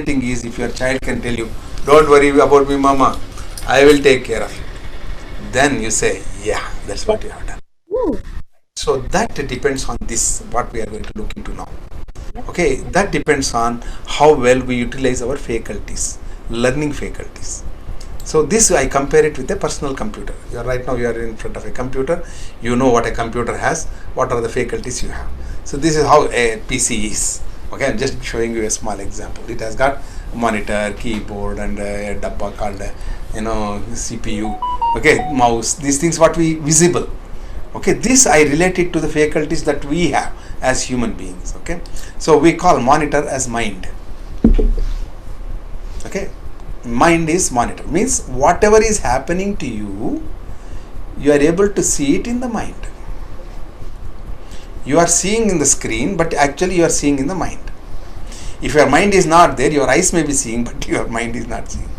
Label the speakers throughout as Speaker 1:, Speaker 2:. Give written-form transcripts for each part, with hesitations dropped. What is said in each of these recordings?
Speaker 1: thing is, if your child can tell you, don't worry about me, mama, I will take care of you. Then you say, yeah, that's what you have done. So that depends on this, what we are going to look into now. Okay, that depends on how well we utilize our faculties, learning faculties. So this I compare it with a personal computer. Right now you are in front of a computer, you know what a computer has, what are the faculties you have. So this is how a PC is. Okay, I'm just showing you a small example. It has got monitor, keyboard, and a dabba called CPU. Okay, mouse. These things what we visible. Okay, this I relate it to the faculties that we have as human beings. Okay, so we call monitor as mind. Okay, mind is monitor, means whatever is happening to you, you are able to see it in the mind. You are seeing in the screen, but actually you are seeing in the mind. If your mind is not there, your eyes may be seeing, but your mind is not seeing.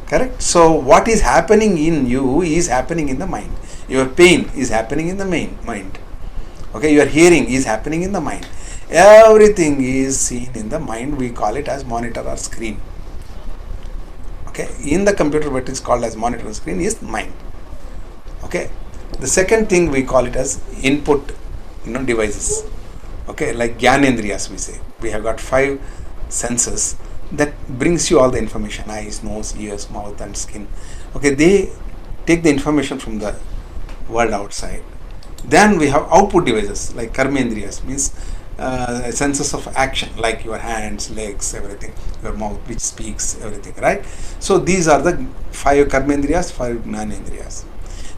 Speaker 1: Correct? So what is happening in you is happening in the mind. Your pain is happening in the mind. Okay, your hearing is happening in the mind. Everything is seen in the mind. We call it as monitor or screen. Okay, in the computer what is called as monitor or screen is mind. Okay, the second thing we call it as input devices. Okay, like Gyanendriyas we say. We have got 5 senses that brings you all the information: eyes, nose, ears, mouth, and skin. Okay, they take the information from the world outside. Then we have output devices like Karmendriyas, means senses of action, like your hands, legs, everything, your mouth which speaks, everything, right? So these are the 5 Karmendriyas, 5 Jnanendriyas.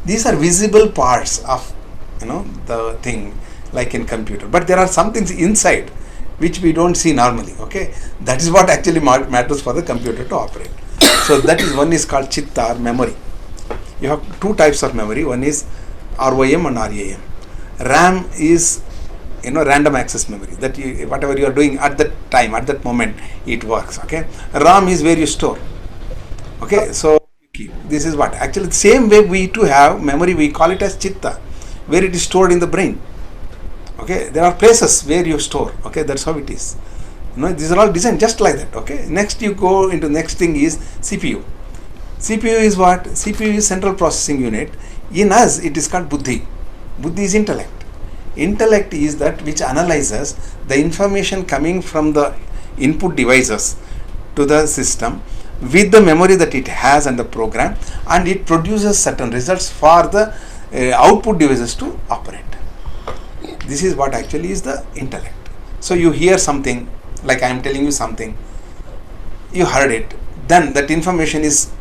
Speaker 1: These are visible parts of the thing, like in computer, but there are some things inside which we don't see normally. Okay, that is what actually matters for the computer to operate. So that is, one is called chitta or memory. You have 2 types of memory. One is ROM and RAM. RAM is random access memory, that whatever you are doing at that time, at that moment, it works. Okay, RAM is where you store. Okay, so this is what actually the same way we too have memory. We call it as chitta, where it is stored in the brain. Okay, there are places where you store. Okay, that's how it is. These are all designed just like that. Okay, next you go into next thing is CPU. CPU is what? CPU is central processing unit. In us, it is called buddhi. Buddhi is intellect. Intellect is that which analyzes the information coming from the input devices to the system with the memory that it has and the program, and it produces certain results for the output devices to operate. This is what actually is the intellect. So you hear something, like I am telling you something, you heard it, then that information is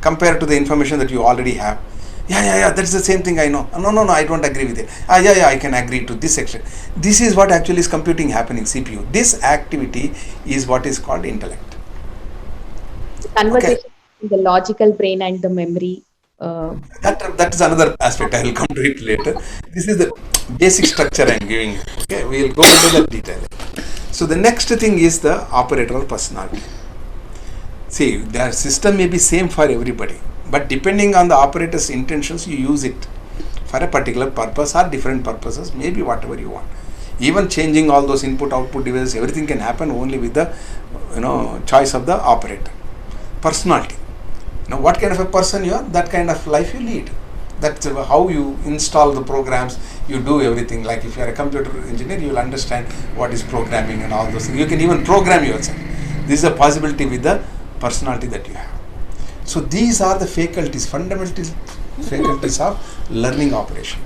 Speaker 1: compared to the information that you already have. Yeah, that's the same thing I know. No, I don't agree with it. Yeah, I can agree to this extent. This is what actually is computing happening, CPU. This activity is what is called intellect.
Speaker 2: Conversation in the logical brain and the memory.
Speaker 1: That is another aspect. I will come to it later. This is the basic structure I am giving you. Okay, we will go into that detail. So the next thing is the operator or personality. See, their system may be same for everybody, but depending on the operator's intentions, you use it for a particular purpose or different purposes, maybe whatever you want. Even changing all those input-output devices, everything can happen only with the choice of the operator. Personality. What kind of a person you are, that kind of life you lead. That's how you install the programs, you do everything. Like if you are a computer engineer, you will understand what is programming and all those things. You can even program yourself. This is a possibility with the personality that you have. So these are the faculties, fundamental faculties of learning operation.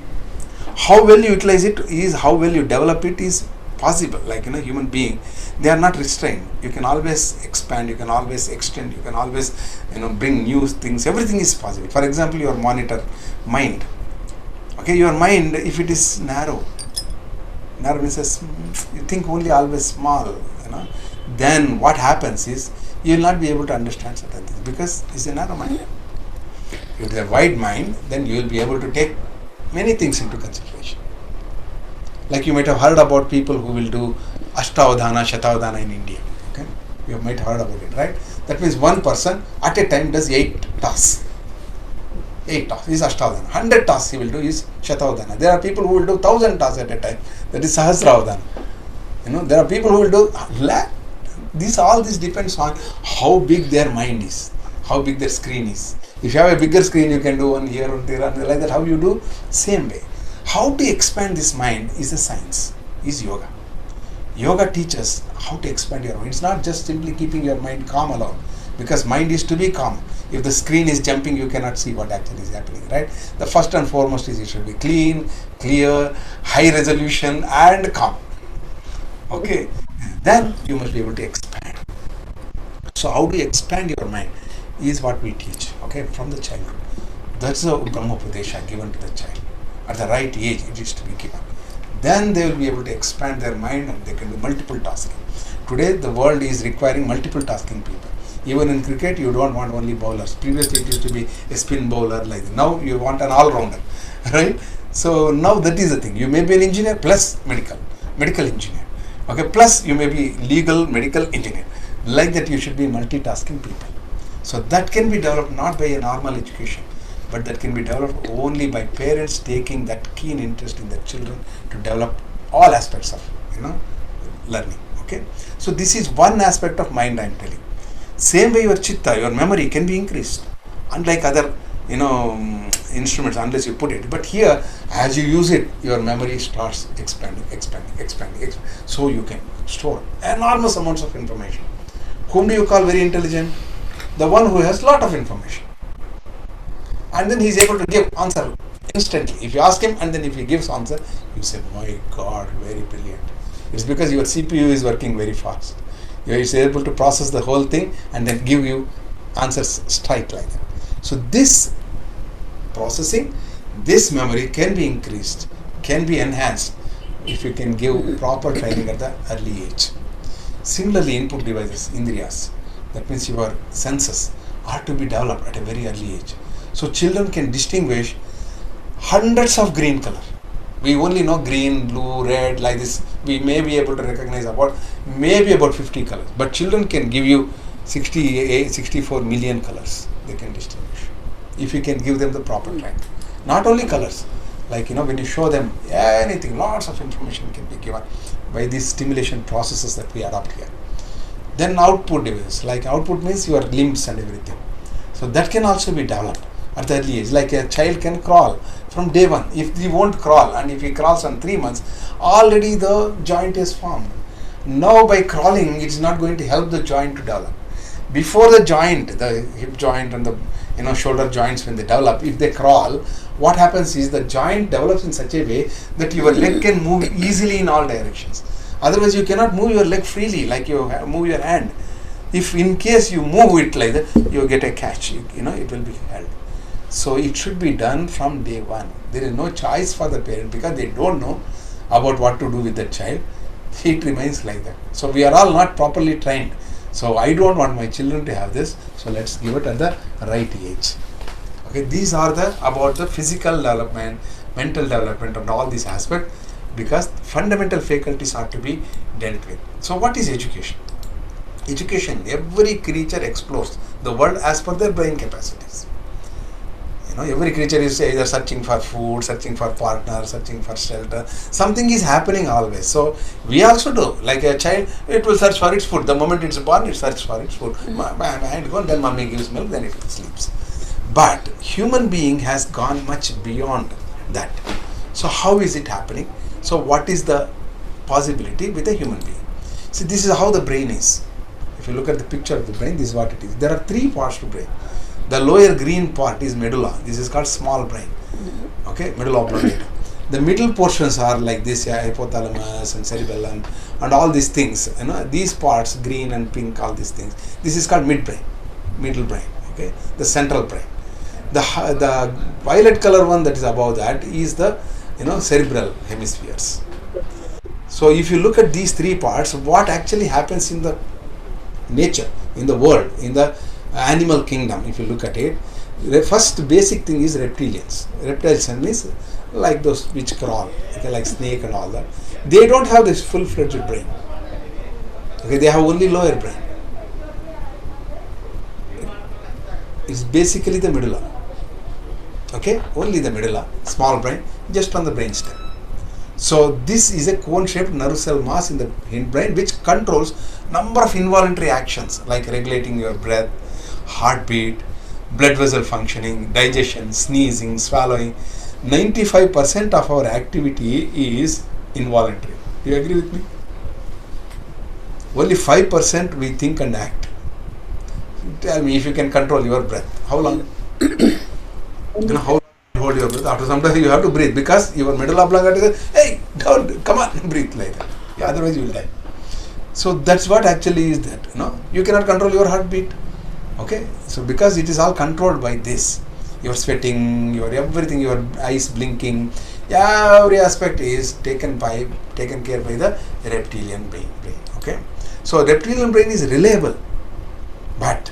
Speaker 1: How well you utilize it is how well you develop it is possible. Like human being, they are not restrained. You can always expand, you can always extend, you can always bring new things. Everything is possible. For example, your monitor mind. Okay, your mind, if it is narrow means you think only always small, then what happens is you will not be able to understand certain things because it's a narrow mind. If it is a wide mind, then you will be able to take many things into consideration. Like you might have heard about people who will do Ashtavadhana, Shatavadhana in India. Okay, you might have heard about it, right? That means one person at a time does 8 tasks. 8 tasks is Ashtavadhana. 100 tasks he will do is Shatavadhana. There are people who will do 1000 tasks at a time. That is Sahasravadhana. There are people who will do All this depends on how big their mind is, how big their screen is. If you have a bigger screen, you can do one here, one there, and like that. How you do? Same way. How to expand this mind is a science, is yoga. Yoga teaches how to expand your mind. It's not just simply keeping your mind calm alone, because mind is to be calm. If the screen is jumping, you cannot see what actually is happening, right? The first and foremost is it should be clean, clear, high resolution, and calm. Okay, then you must be able to expand. So how do you expand your mind is what we teach, okay, from the childhood. That's the Brahmopadesha given to the child. At the right age, it is to be given. Then they will be able to expand their mind and they can do multiple tasking. Today, the world is requiring multiple tasking people. Even in cricket, you don't want only bowlers. Previously, it used to be a spin bowler like that. Now, you want an all-rounder, right? So, now that is the thing. You may be an engineer plus medical engineer. Okay, plus you may be legal medical engineer. Like that, you should be multitasking people. So, that can be developed not by a normal education, but that can be developed only by parents taking that keen interest in their children to develop all aspects of learning. Okay, so this is one aspect of mind I am telling. Same way your chitta, your memory can be increased, unlike other instruments unless you put it. But here, as you use it, your memory starts expanding. So you can store enormous amounts of information. Whom do you call very intelligent? The one who has lot of information. And then he is able to give answer instantly. If you ask him and then if he gives answer, you say, my God, very brilliant. It's because your CPU is working very fast. You are able to process the whole thing and then give you answers straight like that. So this processing, this memory can be increased, can be enhanced if you can give proper training at the early age. Similarly, input devices, indriyas, that means your senses, are to be developed at a very early age. So children can distinguish hundreds of green color. We only know green, blue, red, like this. We may be able to recognize maybe about 50 colors. But children can give you 64 million colors. They can distinguish. If you can give them the proper training. Not only colors. Like, when you show them anything, lots of information can be given by these stimulation processes that we adopt here. Then output devices. Like output means your limbs and everything. So that can also be developed at the early age. Like a child can crawl from day one. If he won't crawl and if he crawls on 3 months, already the joint is formed. Now by crawling, it's not going to help the joint to develop. Before the joint, the hip joint and the shoulder joints, when they develop, if they crawl, what happens is the joint develops in such a way that your leg can move easily in all directions. Otherwise, you cannot move your leg freely like you move your hand. If in case you move it like that, you get a catch. It will be held. So it should be done from day one. There is no choice for the parent because they don't know about what to do with the child. It remains like that. So we are all not properly trained. So I don't want my children to have this. So let's give it at the right age. Okay, these are about the physical development, mental development, and all these aspects, because fundamental faculties are to be dealt with. So what is education? Education, every creature explores the world as per their brain capacities. Every creature is either searching for food, searching for partner, searching for shelter. Something is happening always. So we also do. Like a child, it will search for its food. The moment it's born, it searches for its food. My hand gone, then mommy gives milk, then it sleeps. But human being has gone much beyond that. So how is it happening? So what is the possibility with a human being? See, this is how the brain is. If you look at the picture of the brain, this is what it is. There are 3 parts to brain. The lower green part is medulla. This is called small brain. Okay, medulla oblongata. The middle portions are like this, hypothalamus and cerebellum and all these things. These parts, green and pink, all these things. This is called midbrain, middle brain. Okay, the central brain. The violet color one that is above that is the cerebral hemispheres. So if you look at these 3 parts, what actually happens in the nature, in the world, in the animal kingdom, if you look at it, the first basic thing is reptilians. Reptiles means like those which crawl, okay, like snake and all that. They don't have this full-fledged brain. Okay, they have only lower brain. It's basically the medulla. Okay, only the medulla, small brain, just on the brainstem. So this is a cone-shaped nerve cell mass in the hindbrain which controls number of involuntary actions like regulating your breath, heartbeat, blood vessel functioning, digestion, sneezing, swallowing. 95% of our activity is involuntary. Do you agree with me? Only 5% we think and act. Tell me if you can control your breath. How long? How long you hold your breath? After some time you have to breathe because your medulla oblongata says, hey, don't, come on, breathe like that. Yeah, otherwise you will die. So that's what actually is that. You cannot control your heartbeat. Okay, so because it is all controlled by this, your sweating, your everything, your eyes blinking, every aspect is taken care by the reptilian brain. Okay, so reptilian brain is reliable, but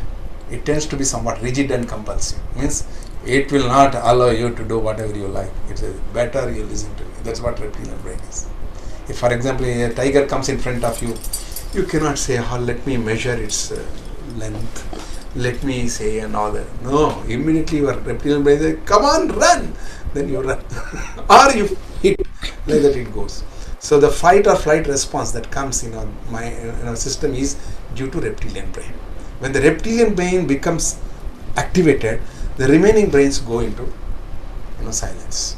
Speaker 1: it tends to be somewhat rigid and compulsive. Means it will not allow you to do whatever you like. It's better you listen to me. That's what reptilian brain is. If, for example, a tiger comes in front of you, you cannot say, oh, let me measure its length. Let me say and all that. No, immediately your reptilian brain says, come on, run. Then you run. Or you hit. Like that it goes. So the fight or flight response that comes in our system is due to reptilian brain. When the reptilian brain becomes activated, the remaining brains go into silence.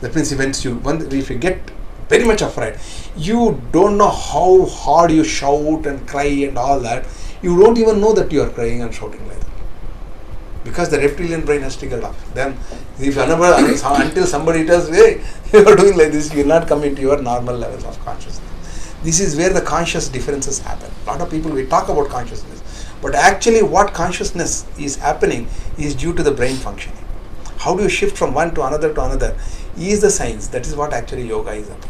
Speaker 1: That means if you get very much afraid, you don't know how hard you shout and cry and all that. You don't even know that you are crying and shouting like that. Because the reptilian brain has triggered off. Then, until somebody tells, hey, you are doing like this, you will not come into your normal level of consciousness. This is where the conscious differences happen. A lot of people, we talk about consciousness. But actually what consciousness is happening is due to the brain functioning. How do you shift from one to another is the science. That is what actually yoga is about.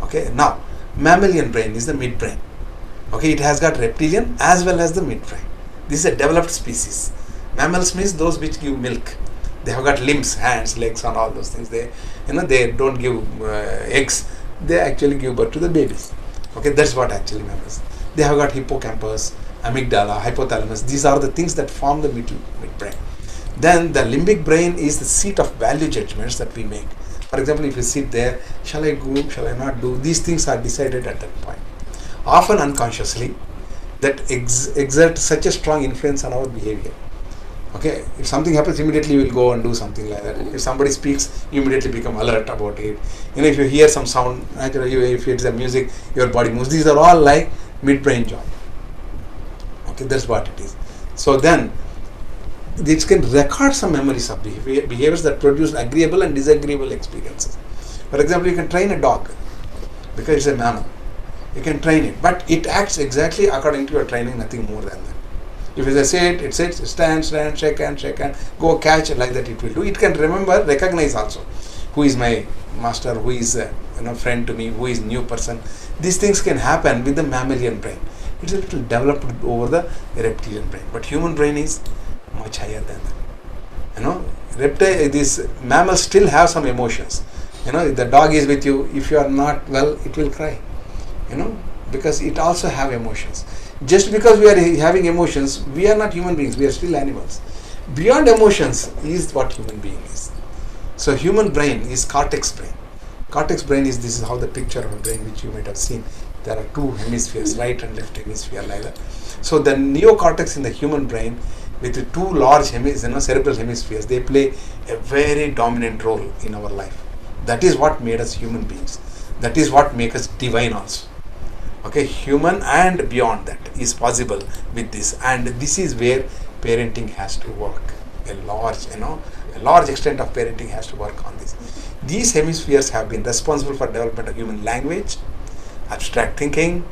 Speaker 1: Okay, now, mammalian brain is the midbrain. Okay, it has got reptilian as well as the midbrain. This is a developed species. Mammals means those which give milk. They have got limbs, hands, legs and all those things. They don't give eggs. They actually give birth to the babies. Okay, that's what actually mammals. They have got hippocampus, amygdala, hypothalamus. These are the things that form the midbrain. Then the limbic brain is the seat of value judgments that we make. For example, if you sit there, shall I go, shall I not do? These things are decided at that point. Often unconsciously, that exert such a strong influence on our behavior. Okay, if something happens, immediately you will go and do something like that. If somebody speaks, you immediately become alert about it. If you hear some sound, if it's a music, your body moves. These are all like midbrain job. Okay, that's what it is. So then, this can record some memories of behaviors that produce agreeable and disagreeable experiences. For example, you can train a dog because it's a mammal. You can train it, but it acts exactly according to your training, nothing more than that. If it sit, it sits, stand, shake hand, go catch, like that it will do. It can remember, recognize also who is my master, who is a friend to me, who is new person. These things can happen with the mammalian brain. It's a little developed over the reptilian brain, but human brain is much higher than that. These mammals still have some emotions. If the dog is with you, if you are not well, it will cry. Because it also have emotions. Just because we are having emotions, we are not human beings, we are still animals. Beyond emotions is what human being is. So human brain is cortex brain. Cortex brain is, this is how the picture of a brain which you might have seen. There are two hemispheres, right and left hemisphere like that. So the neocortex in the human brain with the two large cerebral hemispheres, they play a very dominant role in our life. That is what made us human beings. That is what makes us divine also. Okay, human and beyond that is possible with this, and this is where parenting has to work. A large extent of parenting has to work on this. These hemispheres have been responsible for development of human language, abstract thinking,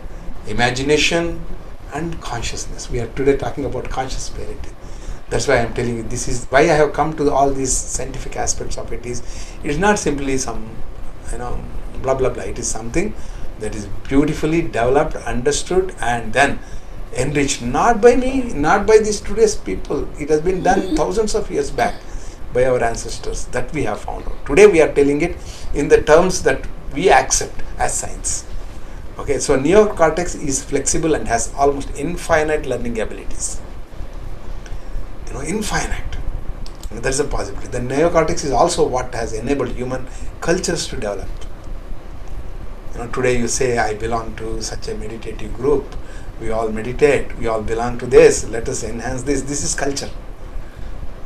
Speaker 1: imagination, and consciousness. We are today talking about conscious parenting. That's why I am telling you, this is why I have come to all these scientific aspects of it. It's not simply some blah blah blah. It is something that is beautifully developed, understood, and then enriched, not by me, not by these today's people. It has been done thousands of years back by our ancestors, that we have found out. Today we are telling it in the terms that we accept as science. Okay, so neocortex is flexible and has almost infinite learning abilities. Infinite. That is a possibility. The neocortex is also what has enabled human cultures to develop. Today you say, I belong to such a meditative group, we all meditate, we all belong to this, let us enhance this. This is culture.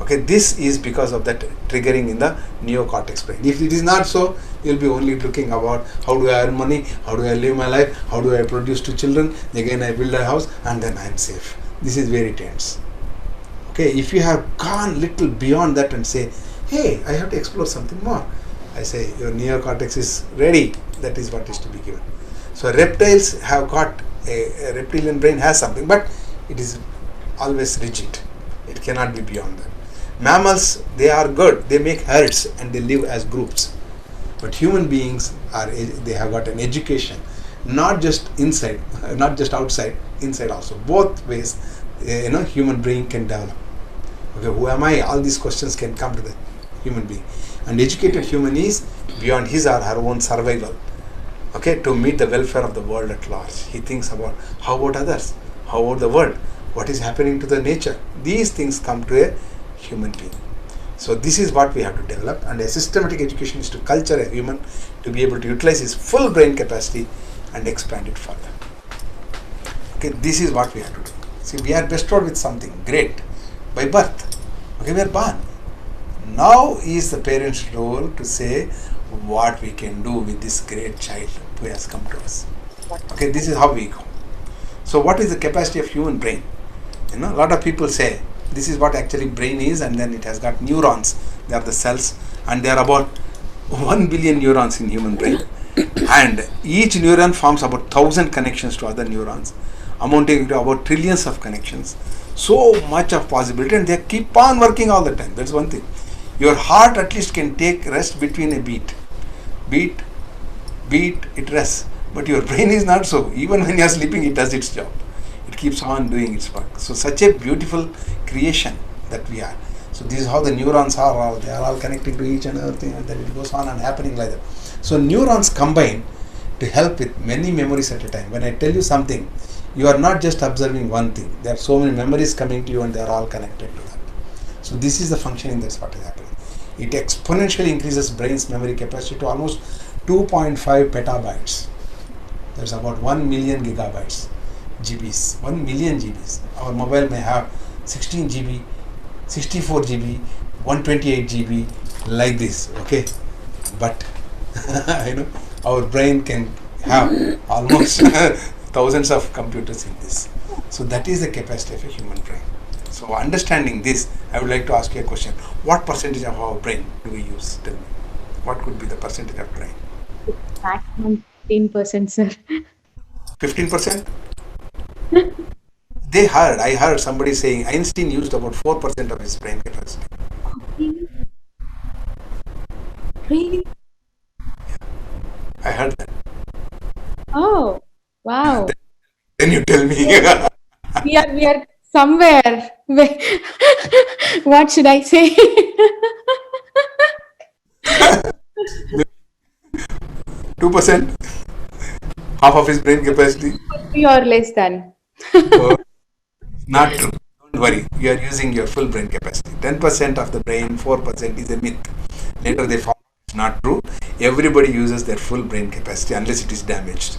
Speaker 1: Okay, this is because of that triggering in the neocortex brain. If it is not so, you'll be only looking about how do I earn money, how do I live my life, how do I produce 2 children, again I build a house, and then I'm safe. This is very tense. Okay, if you have gone little beyond that and say, hey, I have to explore something more, I say your neocortex is ready. That is what is to be given. So reptiles have got a reptilian brain has something, but it is always rigid. It cannot be beyond that. Mammals, they are good. They make herds and they live as groups. But human beings they have got an education, not just inside, not just outside, inside also. Both ways, human brain can develop. Okay, who am I? All these questions can come to the human being. And educated human is beyond his or her own survival. Okay, to meet the welfare of the world at large. He thinks about how about others, how about the world, what is happening to the nature. These things come to a human being. So this is what we have to develop, and a systematic education is to culture a human to be able to utilize his full brain capacity and expand it further. Okay, this is what we have to do. See, we are bestowed with something great by birth. Okay, we are born. Now is the parent's role to say what we can do with this great child who has come to us. Okay, this is how we go. So what is the capacity of human brain? A lot of people say this is what actually brain is, and then it has got neurons. They are the cells, and there are about 1 billion neurons in human brain. And each neuron forms about 1,000 connections to other neurons, amounting to about trillions of connections. So much of possibility, and they keep on working all the time. That's one thing. Your heart at least can take rest between a beat. Beat, it rests. But your brain is not so. Even when you are sleeping, it does its job. It keeps on doing its work. So such a beautiful creation that we are. So this is how the neurons are. They are all connecting to each and everything, and then it goes on and happening like that. So neurons combine to help with many memories at a time. When I tell you something, you are not just observing one thing. There are so many memories coming to you, and they are all connected to that. So this is the functioning, that's what is happening. It exponentially increases brain's memory capacity to almost 2.5 petabytes. That's about 1 million gigabytes, GBs, 1 million GBs. Our mobile may have 16 GB, 64 GB, 128 GB, like this, okay? But, our brain can have almost thousands of computers in this. So that is the capacity of a human brain. So understanding this, I would like to ask you a question. What percentage of our brain do we use? Tell me. What could be the percentage of brain?
Speaker 2: Maximum 15%, sir.
Speaker 1: 15%? I heard somebody saying Einstein used about 4% of his brain capacity.
Speaker 2: Really?
Speaker 1: I heard that.
Speaker 2: Oh, wow.
Speaker 1: Then you tell me.
Speaker 2: We are somewhere. What should I say?
Speaker 1: 2%? Half of his brain capacity?
Speaker 2: Or less than.
Speaker 1: Oh, not true. Don't worry. You are using your full brain capacity. 10% of the brain, 4% is a myth. Later they found it's not true. Everybody uses their full brain capacity unless it is damaged.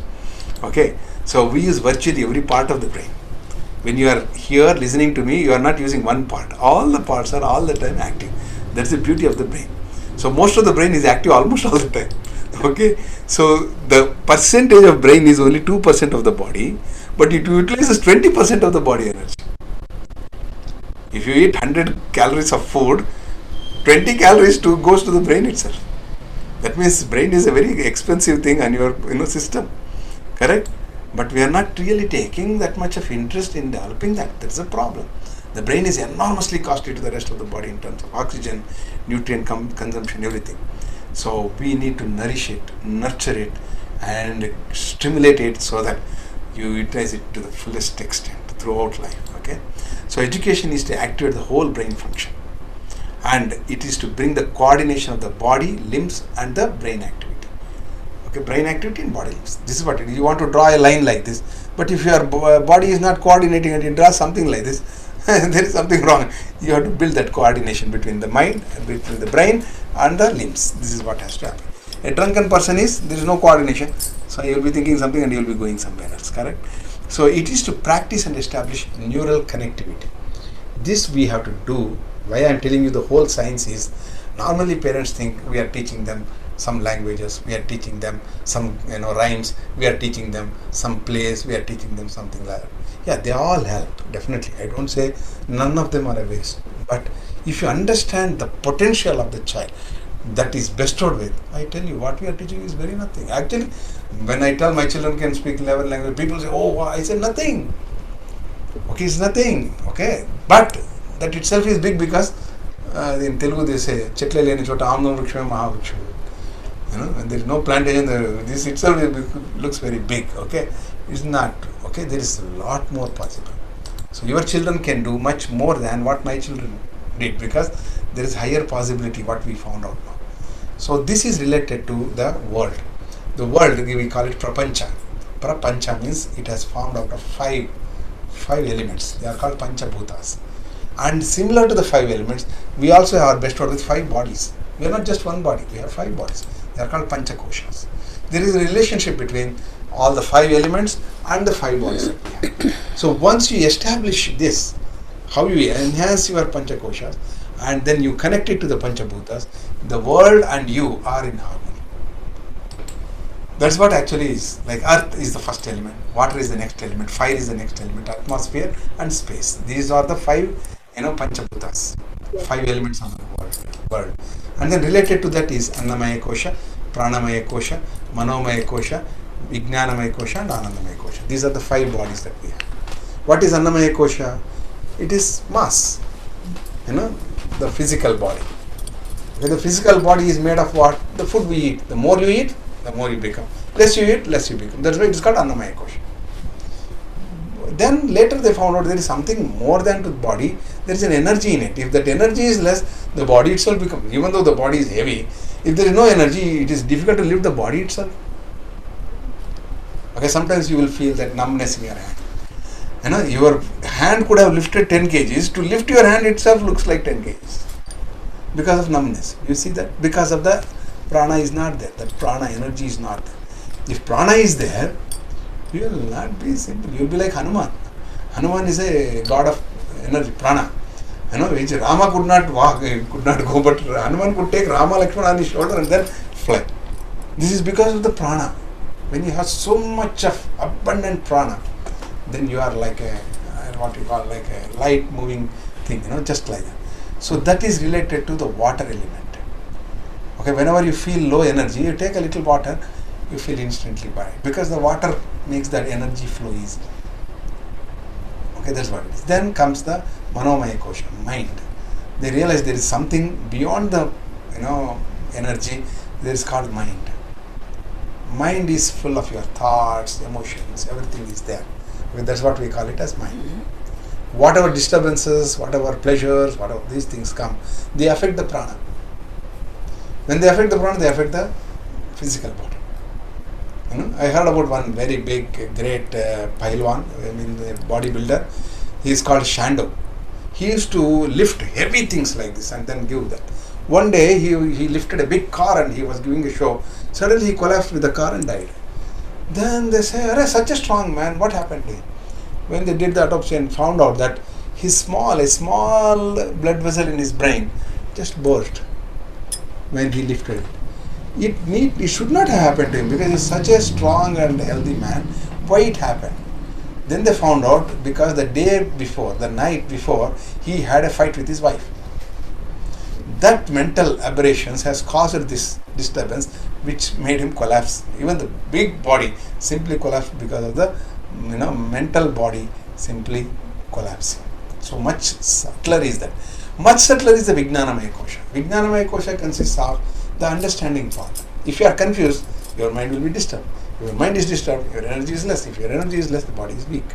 Speaker 1: Okay. So we use virtually every part of the brain. When you are here listening to me, you are not using one part. All the parts are all the time active. That's the beauty of the brain. So most of the brain is active almost all the time. Okay. So the percentage of brain is only 2% of the body, but it utilizes 20% of the body energy. If you eat 100 calories of food, 20 calories goes to the brain itself. That means brain is a very expensive thing on your system. Correct? But we are not really taking that much of interest in developing that. That's a problem. The brain is enormously costly to the rest of the body in terms of oxygen, nutrient consumption, everything. So we need to nourish it, nurture it, and stimulate it so that you utilize it to the fullest extent throughout life. Okay. So education is to activate the whole brain function, and it is to bring the coordination of the body, limbs, and the brain activity. Okay, brain activity and body limbs. This is what it is. You want to draw a line like this, but if your body is not coordinating and you draw something like this, there is something wrong. You have to build that coordination between the mind, between the brain and the limbs. This is what has to happen. A drunken person there is no coordination, so you will be thinking something and you will be going somewhere else. Correct? So it is to practice and establish neural connectivity. This we have to do. Why I am telling you the whole science is, normally parents think we are teaching them some languages, we are teaching them some rhymes, we are teaching them some plays, we are teaching them something like that. Yeah, they all help, definitely. I don't say none of them are a waste. But if you understand the potential of the child that is bestowed with, I tell you, what we are teaching is very nothing. Actually, when I tell my children can speak 11 languages, people say, oh, I say nothing. Okay, it's nothing. Okay, but that itself is big because in Telugu they say, Chetle leni chota amnam vrikshame mahavriksha. When there is no plantation, this itself looks very big. Okay, it's not. Okay, there is a lot more possible. So your children can do much more than what my children did, because there is higher possibility what we found out now. So this is related to the world. The world, we call it prapancha. Prapancha means it has formed out of five elements. They are called panchabhutas. And similar to the 5 elements, we also are bestowed with 5 bodies. We are not just one body, we have 5 bodies. They are called panchakoshas. There is a relationship between all the 5 elements and the 5 bodies that we have. So once you establish this, how you enhance your panchakoshas and then you connect it to the panchabhutas, the world and you are in harmony. That's what actually is. Like earth is the first element, water is the next element, fire is the next element, atmosphere and space. These are the 5 panchabhutas, 5 elements of the world. And then related to that is Annamaya Kosha, Pranamaya Kosha, Manomaya Kosha, Vijnanamaya Kosha and Anandamaya Kosha. These are the 5 bodies that we have. What is Annamaya Kosha? It is mass, the physical body. Okay, the physical body is made of what? The food we eat. The more you eat, the more you become. Less you eat, less you become. That's why it is called Annamaya Kosha. Then later they found out there is something more than to the body. There is an energy in it. If that energy is less, the body itself becomes, even though the body is heavy, if there is no energy, it is difficult to lift the body itself. Okay, sometimes you will feel that numbness in your hand. Your hand could have lifted 10 kgs. To lift your hand itself looks like 10 kgs. Because of numbness. You see that? Because of the prana is not there. That prana energy is not there. If prana is there, you will not be simple. You will be like Hanuman. Hanuman is a god of energy, prana. Which Rama could not walk, could not go, but Hanuman could take Rama, Lakshmana on his shoulder and then fly. This is because of the prana. When you have so much of abundant prana, then you are like a, what you call, like a light moving thing, just like that. So that is related to the water element. Okay, whenever you feel low energy, you take a little water, you feel instantly better, because the water makes that energy flow easily. Okay, that's what it is. Then comes the Manomaya Kosha, mind. They realize there is something beyond the energy. There is called mind. Mind is full of your thoughts, emotions, everything is there. Okay, that's what we call it as mind. Whatever disturbances, whatever pleasures, whatever these things come, they affect the prana. When they affect the prana, they affect the physical body. I heard about one very big, great Pailwan, the bodybuilder. He is called Shando. He used to lift heavy things like this and then give that. One day he lifted a big car and he was giving a show. Suddenly he collapsed with the car and died. Then they say, "Arey, such a strong man, what happened to him?" When they did the autopsy and found out that a small blood vessel in his brain just burst when he lifted it. It should not have happened to him because he's such a strong and healthy man. Why it happened? Then they found out because the night before, he had a fight with his wife. That mental aberrations has caused this disturbance which made him collapse. Even the big body simply collapsed because of the mental body simply collapsing. So much subtler is that. Much subtler is the Vijnanamaya Kosha. Vijnanamaya Kosha consists of the understanding part. If you are confused, your mind will be disturbed. If your mind is disturbed, your energy is less. If your energy is less, the body is weak.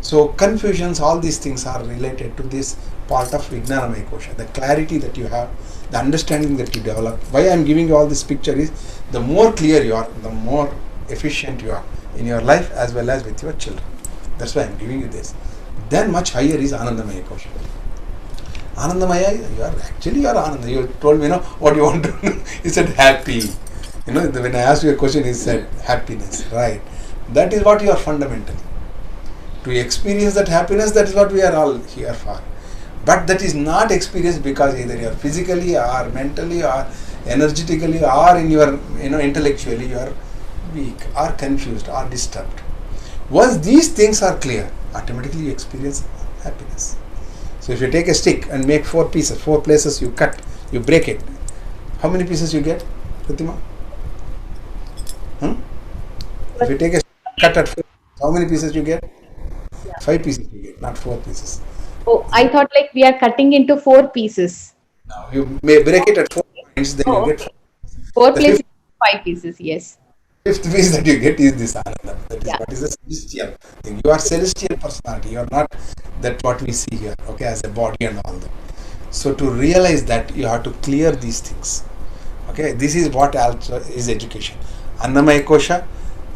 Speaker 1: So confusions, all these things are related to this part of Vijnanamaya Kosha. The clarity that you have, the understanding that you develop. Why I am giving you all this picture is, the more clear you are, the more efficient you are in your life as well as with your children. That's why I am giving you this. Then much higher is Anandamaya Kosha. Anandamaya, you are Ananda. You told me, what you want to do. He said happy. When I asked you a question, he said happiness. Right. That is what you are fundamentally. To experience that happiness, that is what we are all here for. But that is not experienced because either you are physically or mentally or energetically or in your intellectually you are weak or confused or disturbed. Once these things are clear, automatically you experience happiness. So if you take a stick and make 4 pieces, 4 places you cut, you break it, how many pieces you get, Pratima? If you take a cut at 4, how many pieces you get? 5 pieces you get, not 4 pieces.
Speaker 2: Oh, I thought like we are cutting into 4 pieces.
Speaker 1: Now you may break it at 4 points, then you get
Speaker 2: 4
Speaker 1: the
Speaker 2: places, 5 pieces, yes.
Speaker 1: fifth piece that you get is this ananda. That is
Speaker 2: Yeah.
Speaker 1: what is a celestial thing. You are celestial personality. You are not that what we see here, okay, as a body and all that. So to realize that, you have to clear these things. Okay, this is what also is education. Annamaya kosha,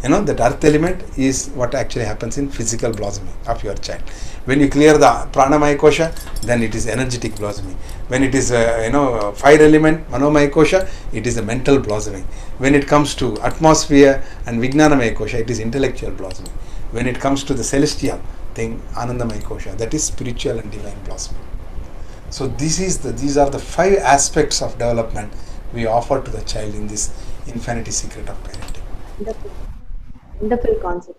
Speaker 1: that earth element is what actually happens in physical blossoming of your child. When you clear the pranamaya kosha, then it is energetic blossoming. When it is fire element, manomaya kosha, it is a mental blossoming. When it comes to atmosphere and vijnanamaya kosha, it is intellectual blossoming. When it comes to the celestial thing, anandamaya kosha, that is spiritual and divine blossoming. So these are the 5 aspects of development we offer to the child in this infinity secret of parenting.
Speaker 2: Wonderful. Wonderful concept.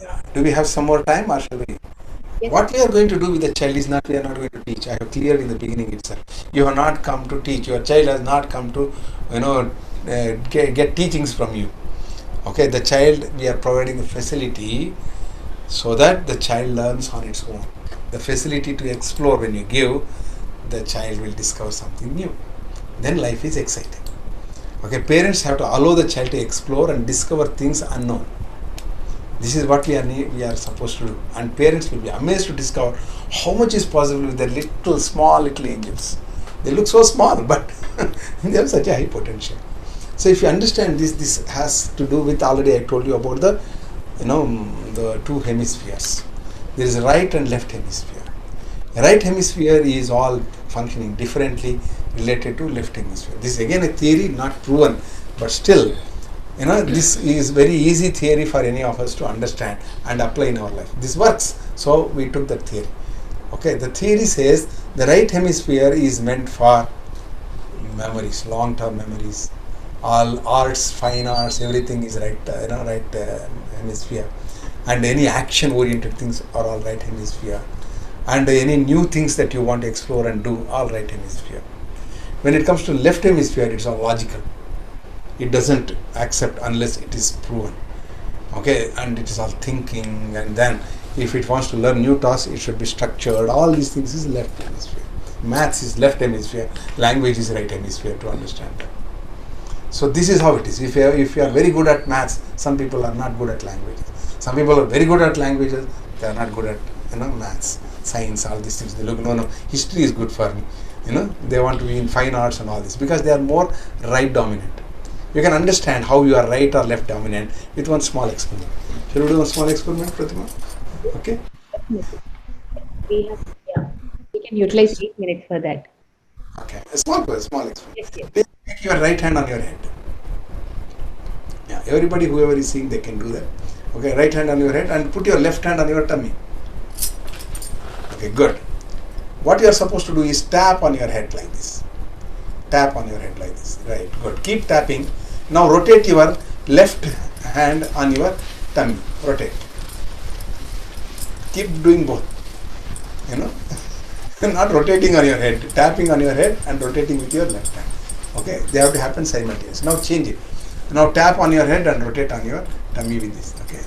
Speaker 1: Yeah. Do we have some more time, or shall we?
Speaker 2: Yes.
Speaker 1: What we are going to do with the child is not, we are not going to teach. I have cleared in the beginning itself. You have not come to teach. Your child has not come to, get teachings from you. Okay, the child, we are providing a facility so that the child learns on its own. The facility to explore, when you give, the child will discover something new. Then life is exciting. Okay, parents have to allow the child to explore and discover things unknown. This is what we are supposed to do, and parents will be amazed to discover how much is possible with their small little angels. They look so small, but they have such a high potential. So if you understand this has to do with, already I told you about the 2 hemispheres. There is a right and left hemisphere. Right hemisphere is all functioning differently related to left hemisphere. This is again a theory, not proven, but still, this is very easy theory for any of us to understand and apply in our life. This works, so we took that theory. Okay, the theory says the right hemisphere is meant for memories, long-term memories. All arts, fine arts, everything is right hemisphere, and any action-oriented things are all right hemisphere, and any new things that you want to explore and do, all right hemisphere. When it comes to left hemisphere, it's all logical. It doesn't accept unless it is proven. Okay, and it is all thinking, and then if it wants to learn new tasks, it should be structured. All these things is left hemisphere. Maths is left hemisphere, language is right hemisphere, to understand that. So this is how it is. If you are very good at maths, some people are not good at languages. Some people are very good at languages, they are not good at maths, science, all these things. They look, no, history is good for me. They want to be in fine arts and all this, because they are more right dominant. You can understand how you are right or left dominant with one small experiment. Shall we do one small experiment, Pratima? Okay.
Speaker 2: We can utilize 8 minutes for that.
Speaker 1: Okay. A small experiment.
Speaker 2: Yes.
Speaker 1: Please take your right hand on your head. Yeah. Everybody, whoever is seeing, they can do that. Okay. Right hand on your head and put your left hand on your tummy. Okay. Good. What you are supposed to do is tap on your head like this. Tap on your head like this. Right. Good. Keep tapping. Now rotate your left hand on your tummy. Rotate. Keep doing both. Not rotating on your head. Tapping on your head and rotating with your left hand. Okay. They have to happen simultaneously. Now change it. Now tap on your head and rotate on your tummy with this. Okay.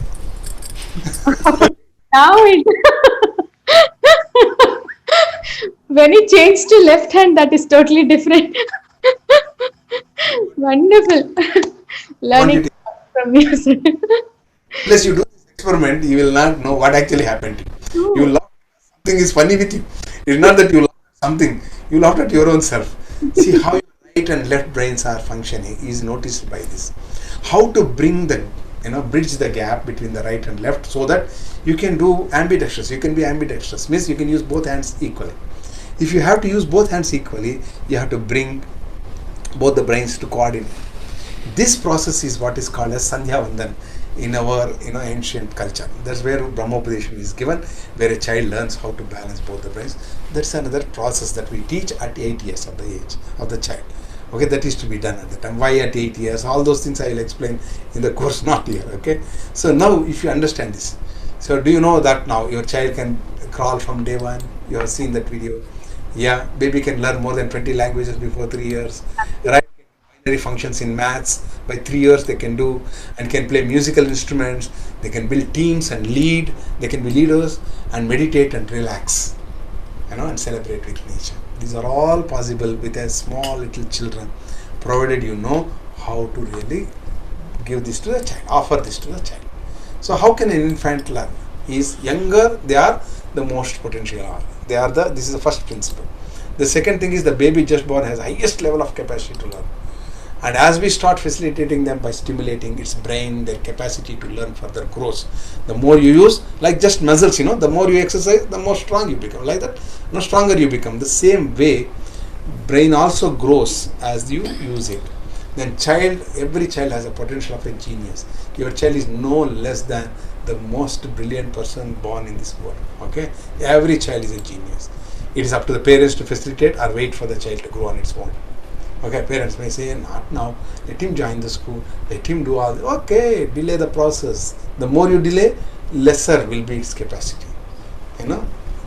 Speaker 2: Now it when it changed to left hand, that is totally different. Wonderful. Learning from you, sir.
Speaker 1: Unless you do this experiment, you will not know what actually happened to you. You laugh at something is funny with you. It's not that you laughed at something, you laughed at your own self. See how your right and left brains are functioning is noticed by this. How to bring the bridge the gap between the right and left so that you can do ambidextrous. You can be ambidextrous, means you can use both hands equally. If you have to use both hands equally, you have to bring both the brains to coordinate. This process is what is called as Sandhya Vandan in our ancient culture. That's where Brahmopadesham is given, where a child learns how to balance both the brains. That's another process that we teach at 8 years of the age of the child. Okay, that is to be done at the time. Why at 8 years? All those things I will explain in the course, not here. Okay, so now if you understand this, so do you know that now your child can crawl from day one? You have seen that video. Yeah, baby can learn more than 20 languages before 3 years. Right? Binary functions in maths by 3 years they can do, and can play musical instruments. They can build teams and lead. They can be leaders and meditate and relax, and celebrate with nature. These are all possible with a small little children, provided you know how to really give this to the child, offer this to the child. So how can an infant learn? He is younger, they are the most potential. This is the first principle. The second thing is the baby just born has highest level of capacity to learn. And as we start facilitating them by stimulating its brain, their capacity to learn further grows. The more you use, like just muscles, the more you exercise, the more strong you become. Like that, stronger you become. The same way, brain also grows as you use it. Then every child has a potential of a genius. Your child is no less than the most brilliant person born in this world. Okay, every child is a genius. It is up to the parents to facilitate or wait for the child to grow on its own. Okay, parents may say, not now, let him join the school, let him do all. Okay, delay the process. The more you delay, lesser will be its capacity.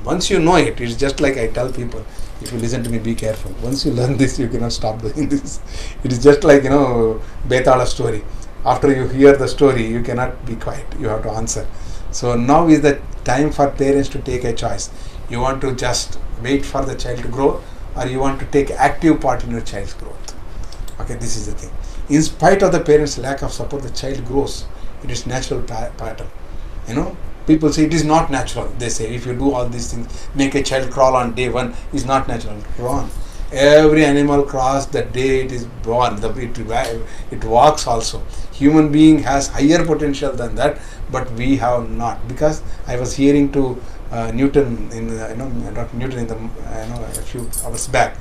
Speaker 1: Once you know it, it's just like I tell people, if you listen to me, be careful. Once you learn this, you cannot stop doing this. It is just like, Betala story. After you hear the story, you cannot be quiet. You have to answer. So now is the time for parents to take a choice. You want to just wait for the child to grow, or you want to take active part in your child's growth. Okay, this is the thing. In spite of the parents' lack of support, the child grows. It is natural pattern. People say it is not natural. They say if you do all these things, make a child crawl on day one, is not natural. Wrong. Every animal crawls the day it is born. It walks also. Human being has higher potential than that, but we have not. Because I was hearing to Newton Dr. Newton in a few hours back.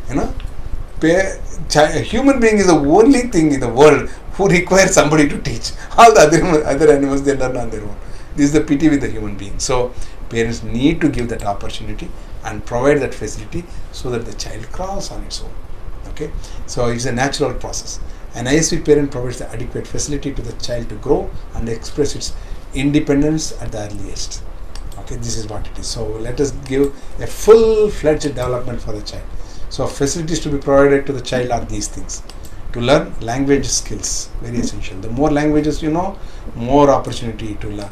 Speaker 1: A human being is the only thing in the world who requires somebody to teach. All the other animals, they learn on their own. This is the pity with the human being. So parents need to give that opportunity and provide that facility so that the child crawls on its own. Okay, so it's a natural process. An ISV parent provides the adequate facility to the child to grow and express its independence at the earliest. Okay, this is what it is. So let us give a full-fledged development for the child. So facilities to be provided to the child are these things. To learn language skills, very essential. The more languages you know, more opportunity to learn.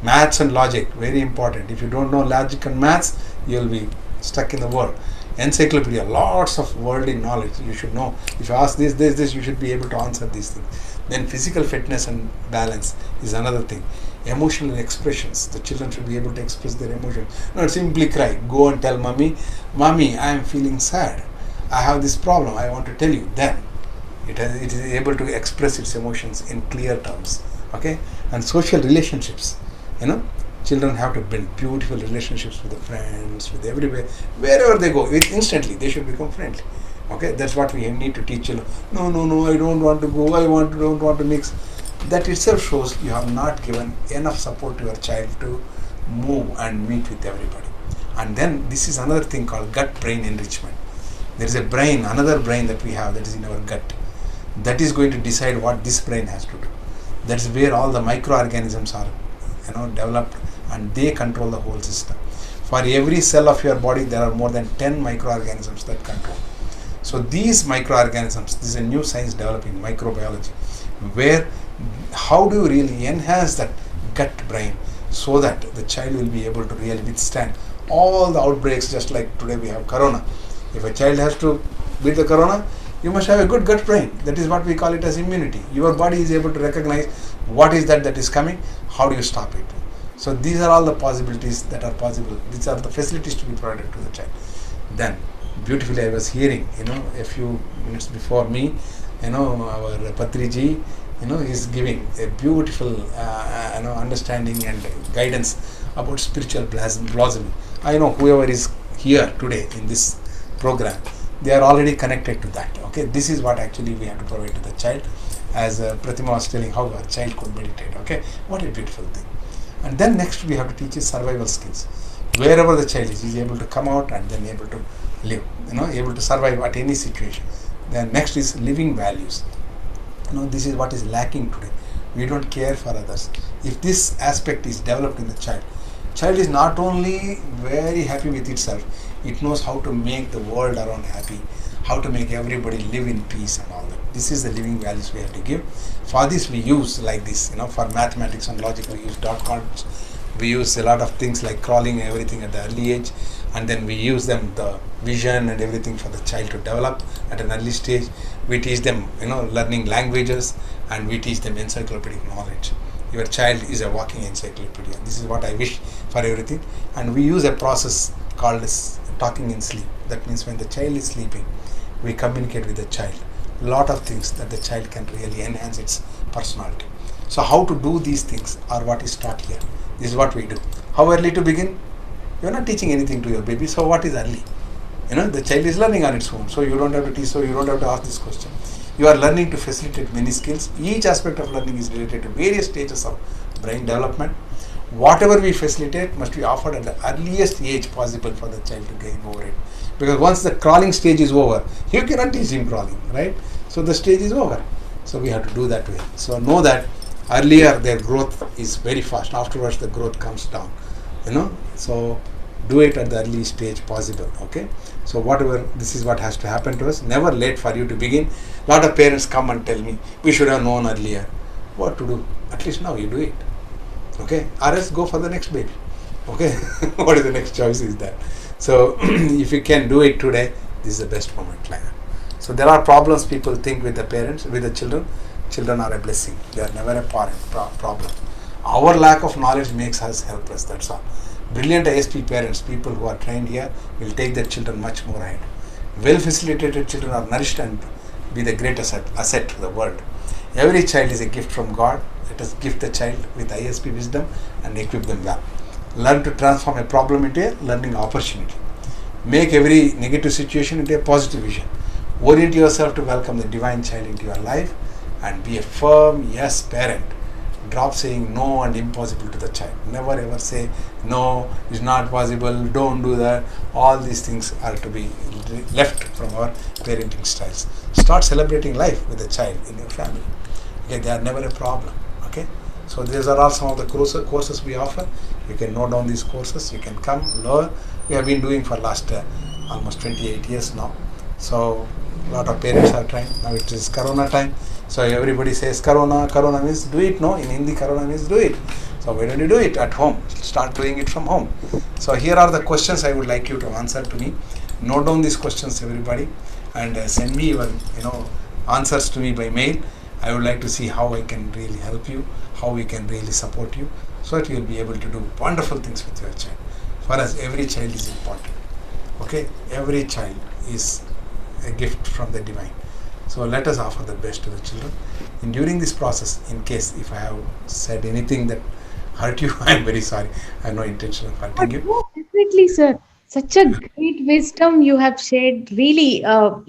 Speaker 1: Maths and logic, very important. If you don't know logic and maths, you will be stuck in the world. Encyclopedia, lots of worldly knowledge you should know. If you ask this, you should be able to answer these things. Then physical fitness and balance is another thing. Emotional expressions, the children should be able to express their emotions. Not simply cry. Go and tell mommy, I am feeling sad. I have this problem, I want to tell you. Then it is able to express its emotions in clear terms. Okay? And social relationships. Children have to build beautiful relationships with the friends, with everywhere, wherever they go. Instantly, they should become friendly. Okay, that's what we need to teach children. No, I don't want to go. Don't want to mix. That itself shows you have not given enough support to your child to move and meet with everybody. And then this is another thing called gut-brain enrichment. There is another brain that we have that is in our gut. That is going to decide what this brain has to do. That's where all the microorganisms are developed, and they control the whole system. For every cell of your body, there are more than 10 microorganisms that control. So these microorganisms, this is a new science developing, microbiology, where how do you really enhance that gut brain so that the child will be able to really withstand all the outbreaks, just like today we have corona. If a child has to beat the corona, you must have a good gut brain. That is what we call it as immunity. Your body is able to recognize what is that is coming, how do you stop it. So these are all the possibilities that are possible. These are the facilities to be provided to the child. Then beautifully I was hearing, a few minutes before me, our Patriji, is giving a beautiful understanding and guidance about spiritual blossoming. I know whoever is here today in this program, they are already connected to that. Okay, this is what actually we have to provide to the child. as Pratima was telling how a child could meditate. Okay, what a beautiful thing. And then next we have to teach his survival skills. Wherever the child is, he is able to come out and then able to live, able to survive at any situation. Then next is living values. This is what is lacking today. We don't care for others. If this aspect is developed in the child is not only very happy with itself, it knows how to make the world around happy, how to make everybody live in peace and all that. This is the living values we have to give. For this we use like this, for mathematics and logic we use dot codes. We use a lot of things like crawling and everything at the early age, and then we use them the vision and everything for the child to develop at an early stage. We teach them learning languages, and we teach them encyclopedic knowledge. Your child is a walking encyclopedia. This is what I wish for everything. And we use a process called as talking in sleep. That means when the child is sleeping, we communicate with the child lot of things that the child can really enhance its personality. So how to do these things are what is taught here. This is what we do. How early to begin? You are not teaching anything to your baby, so what is early? The child is learning on its own, so you don't have to teach, so you don't have to ask this question. You are learning to facilitate many skills. Each aspect of learning is related to various stages of brain development. Whatever we facilitate must be offered at the earliest age possible for the child to gain over it. Because once the crawling stage is over, you cannot teach him crawling, right? So the stage is over. So we have to do that way. So know that earlier their growth is very fast. Afterwards the growth comes down. So do it at the early stage possible. Okay. So whatever, this is what has to happen to us. Never late for you to begin. Lot of parents come and tell me, we should have known earlier. What to do? At least now you do it. Okay. Or else go for the next baby. Okay. What is the next choice is that? So if you can do it today, this is the best moment like that. So there are problems people think with the parents, with the children. Children are a blessing. They are never a problem. Our lack of knowledge makes us helpless, that's all. Brilliant ISP parents, people who are trained here, will take their children much more ahead. Well facilitated children are nourished and be the greatest asset to the world. Every child is a gift from God. Let us gift the child with ISP wisdom and equip them well. Learn to transform a problem into a learning opportunity. Make every negative situation into a positive vision. Orient yourself to welcome the divine child into your life and be a firm yes parent. Drop saying no and impossible to the child. Never ever say no, it's not possible, don't do that. All these things are to be left from our parenting styles. Start celebrating life with the child in your family. Okay, they are never a problem. Okay, so these are all some of the courses we offer. You can note down these courses. You can come learn. We have been doing for last almost 28 years now. So a lot of parents are trying. Now it is Corona time. So everybody says Corona means do it. No, in Hindi Corona means do it. So why don't you do it at home? Start doing it from home. So here are the questions I would like you to answer to me. Note down these questions, everybody, and send me your answers to me by mail. I would like to see how I can really help you, how we can really support you, so that you will be able to do wonderful things with your child. For us, every child is important. Okay, every child is a gift from the divine. So let us offer the best to the children. And during this process, in case if I have said anything that hurt you, I am very sorry. I have no intention of hurting you.
Speaker 2: No, definitely, sir. Such a great wisdom you have shared. Really, I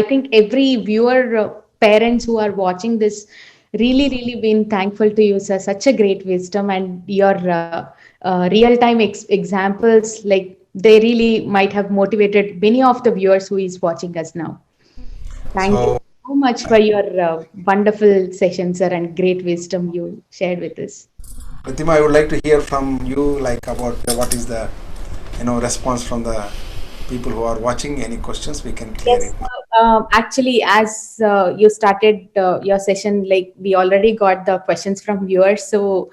Speaker 2: think every viewer, parents who are watching this, really been thankful to you, sir. Such a great wisdom, and your real time examples, like they really might have motivated many of the viewers who is watching us now. Thank you
Speaker 1: So
Speaker 2: so much for your wonderful session, sir, and great wisdom you shared with us.
Speaker 1: Pratima, I would like to hear from you, like about what is the response from the people who are watching. Any questions, we can clear
Speaker 2: Yes,
Speaker 1: it now.
Speaker 2: actually, as you started your session, like we already got the questions from viewers. So,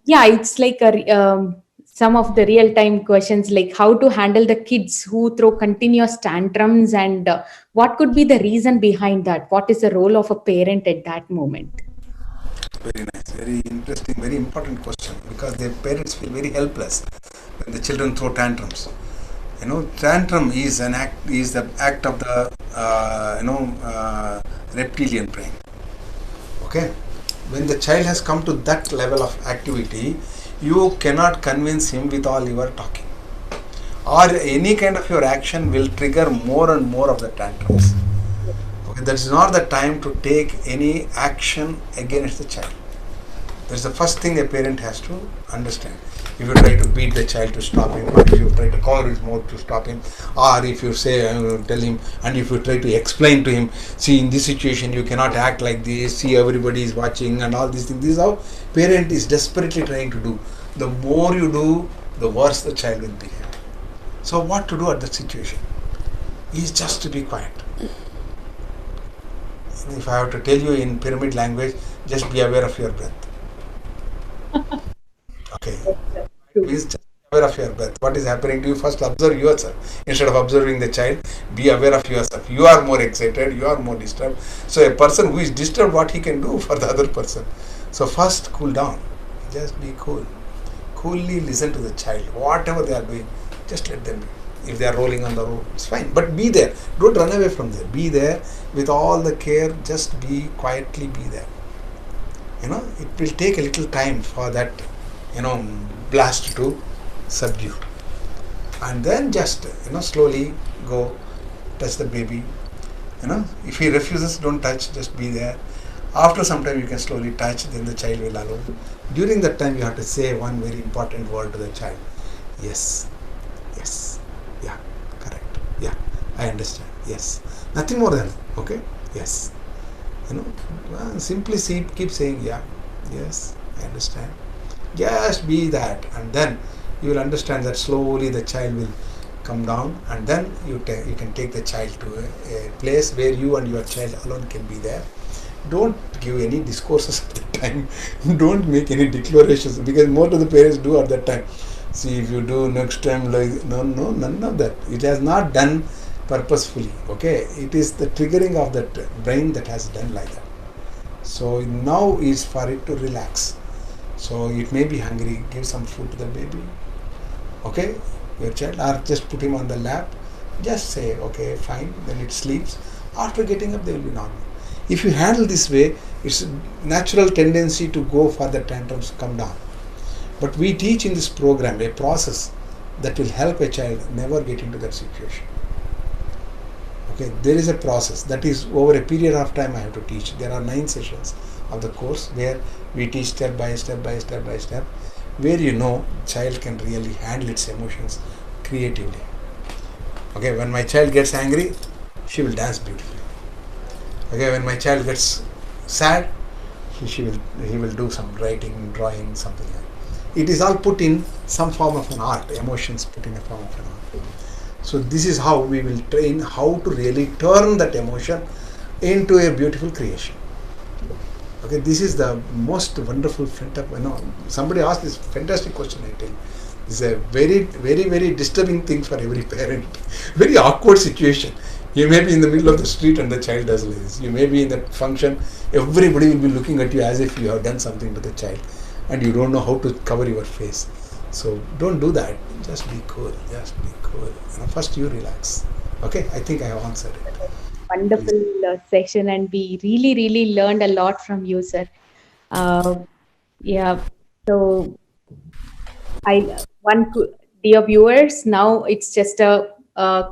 Speaker 2: yeah, it's like some of the real time questions, like how to handle the kids who throw continuous tantrums, and what could be the reason behind that? What is the role of a parent at that moment?
Speaker 1: Very nice, very interesting, very important question, because their parents feel very helpless when the children throw tantrums. Tantrum is the act of the reptilian brain. Okay, when the child has come to that level of activity, you cannot convince him with all your talking, or any kind of your action will trigger more and more of the tantrums. Okay, That is not the time to take any action against the child. That's the first thing a parent has to understand. If you try to beat the child to stop him, or if you try to cover his mouth to stop him, or if you say, tell him, and if you try to explain to him, see, in this situation you cannot act like this, see, everybody is watching and all these things. This is how parent is desperately trying to do. The more you do, the worse the child will behave. So what to do at that situation? Is just to be quiet. If I have to tell you in pyramid language, just be aware of your breath. Okay. Please just be aware of your breath. What is happening to you? First observe yourself. Instead of observing the child, be aware of yourself. You are more excited, you are more disturbed. So a person who is disturbed, what he can do for the other person? So first cool down. Just be cool. Coolly listen to the child. Whatever they are doing, just let them be. If they are rolling on the road, it's fine. But be there. Don't run away from there. Be there with all the care. Just be quietly be there. It will take a little time for that, blast to subdue. And then just, slowly go touch the baby. If he refuses, don't touch. Just be there. After some time, you can slowly touch. Then the child will allow. During that time, you have to say one very important word to the child. Yes. Yes. Yeah. Correct. Yeah. I understand. Yes. Nothing more than that. Okay. Yes. Simply keep saying, yeah, yes, I understand. Just be that, and then you will understand that slowly the child will come down, and then you can take the child to a place where you and your child alone can be there. Don't give any discourses at the time. Don't make any declarations, because most of the parents do at that time. See, if you do next time, like no, none of that. It has not done purposefully. Okay, it is the triggering of that brain that has done like that. So now is for it to relax. So it may be hungry, give some food to the baby. Okay, your child, or just put him on the lap. Just say, okay, fine. Then it sleeps. After getting up, they will be normal. If you handle this way, it's a natural tendency to go for the tantrums, come down. But we teach in this program a process that will help a child never get into that situation. Okay, there is a process that is over a period of time I have to teach. There are 9 sessions of the course where we teach step by step, where child can really handle its emotions creatively. Okay, when my child gets angry, she will dance beautifully. Okay, when my child gets sad, he will do some writing, drawing, something like that. It is all put in some form of an art, emotions put in a form of an art. So this is how we will train how to really turn that emotion into a beautiful creation. Okay, this is the most wonderful somebody asked this fantastic question, I tell you. This is a very, very, very disturbing thing for every parent. Very awkward situation. You may be in the middle of the street and the child does like this. You may be in that function, everybody will be looking at you as if you have done something to the child and you don't know how to cover your face. So don't do that. Just be cool. First you relax. Okay, I think I have answered it.
Speaker 2: Wonderful session, and we really, really learned a lot from you, sir. Yeah. So, dear viewers, now it's just a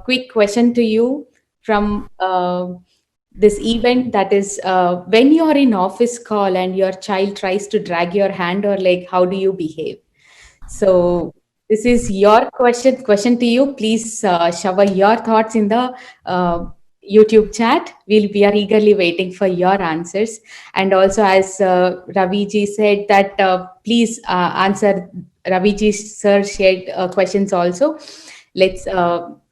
Speaker 2: quick question to you from this event, that is, when you are in office call and your child tries to drag your hand or leg, how do you behave? So this is your question to you. Please shower your thoughts in the YouTube chat. We are eagerly waiting for your answers. And also, as Raviji said, that please answer. Raviji sir shared questions also. Let's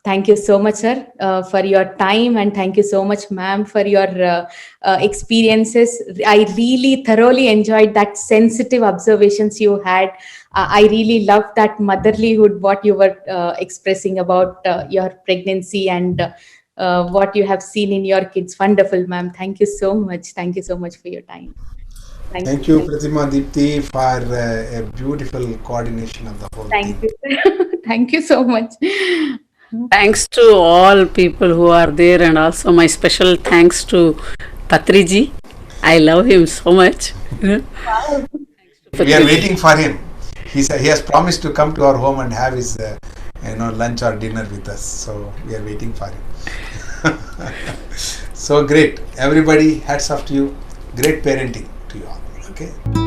Speaker 2: thank you so much, sir, for your time, and thank you so much, ma'am, for your experiences. I really thoroughly enjoyed that sensitive observations you had. I really loved that motherlyhood, what you were expressing about your pregnancy and what you have seen in your kids. Wonderful, ma'am. Thank you so much. Thank you so much for your time.
Speaker 1: Thank you, Pratima Deepti, for a beautiful coordination of the whole thing.
Speaker 2: Thank you. Thank you so much.
Speaker 3: Thanks to all people who are there, and also my special thanks to Patriji. I love him so much.
Speaker 2: Wow.
Speaker 1: We are waiting for him. He has promised to come to our home and have his lunch or dinner with us. So we are waiting for him. So great. Everybody, hats off to you. Great parenting to you all. Okay.